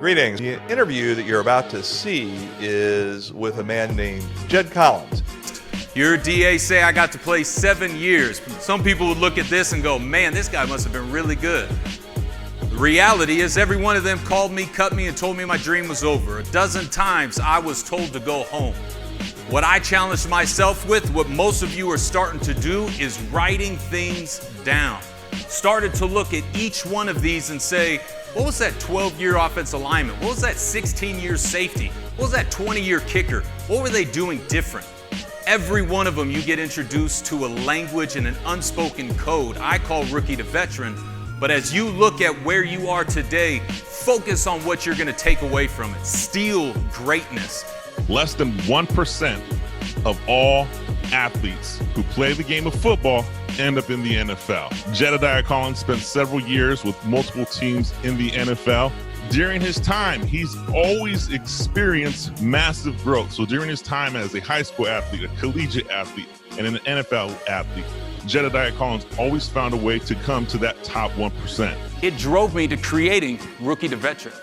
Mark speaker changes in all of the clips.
Speaker 1: Greetings. The interview that you're about to see is with a man named Jed Collins.
Speaker 2: Your DA say I got to play 7 years. Some people would look at this and go, man, this guy must have been really good. The reality is every one of them called me, cut me, and told me my dream was over. A dozen times I was told to go home. What I challenged myself with, what most of you are starting to do, is writing things down. Started to look at each one of these and say, what was that 12-year offensive lineman? What was that 16-year safety? What was that 20-year kicker? What were they doing different? Every one of them you get introduced to a language and an unspoken code I call rookie to veteran. But as you look at where you are today, focus on what you're going to take away from it. Steal greatness.
Speaker 3: Less than 1% of all athletes who play the game of football end up in the NFL. Jedidiah Collins spent several years with multiple teams in the NFL. During his time, he's always experienced massive growth. So during his time as a high school athlete, a collegiate athlete, and an NFL athlete, Jedidiah Collins always found a way to come to that top 1%.
Speaker 2: It drove me to creating Rookie to Veteran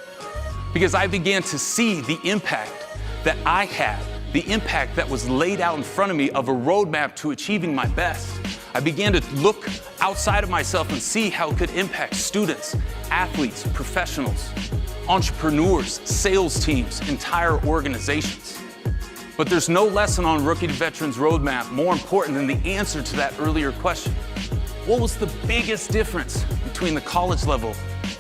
Speaker 2: because I began to see the impact that I had, the impact that was laid out in front of me of a roadmap to achieving my best. I began to look outside of myself and see how it could impact students, athletes, professionals, entrepreneurs, sales teams, entire organizations. But there's no lesson on Rookie to Veterans roadmap more important than the answer to that earlier question. What was the biggest difference between the college level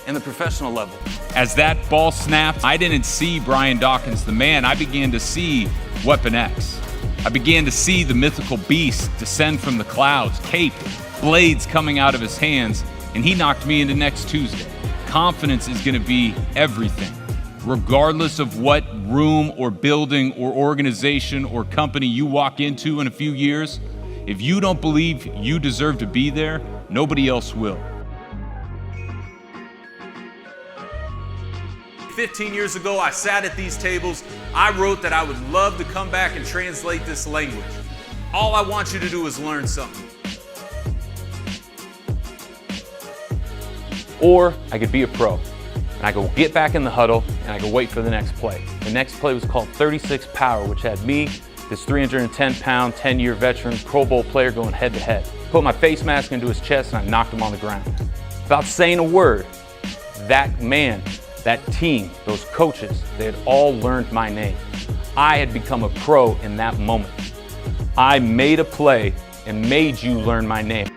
Speaker 2: and the professional level?
Speaker 4: As that ball snapped, I didn't see Brian Dawkins the man. I began to see Weapon X. I began to see the mythical beast descend from the clouds, caped, blades coming out of his hands, and he knocked me into next Tuesday. Confidence is going to be everything. Regardless of what room or building or organization or company you walk into in a few years, if you don't believe you deserve to be there, nobody else will.
Speaker 2: 15 years ago, I sat at these tables. I wrote that I would love to come back and translate this language. All I want you to do is learn something.
Speaker 5: Or I could be a pro, and I could get back in the huddle, and I could wait for the next play. The next play was called 36 Power, which had me, this 310-pound, 10-year veteran Pro Bowl player going head-to-head. Put my face mask into his chest, and I knocked him on the ground. Without saying a word, that man, that team, those coaches, they had all learned my name. I had become a pro in that moment. I made a play and made you learn my name.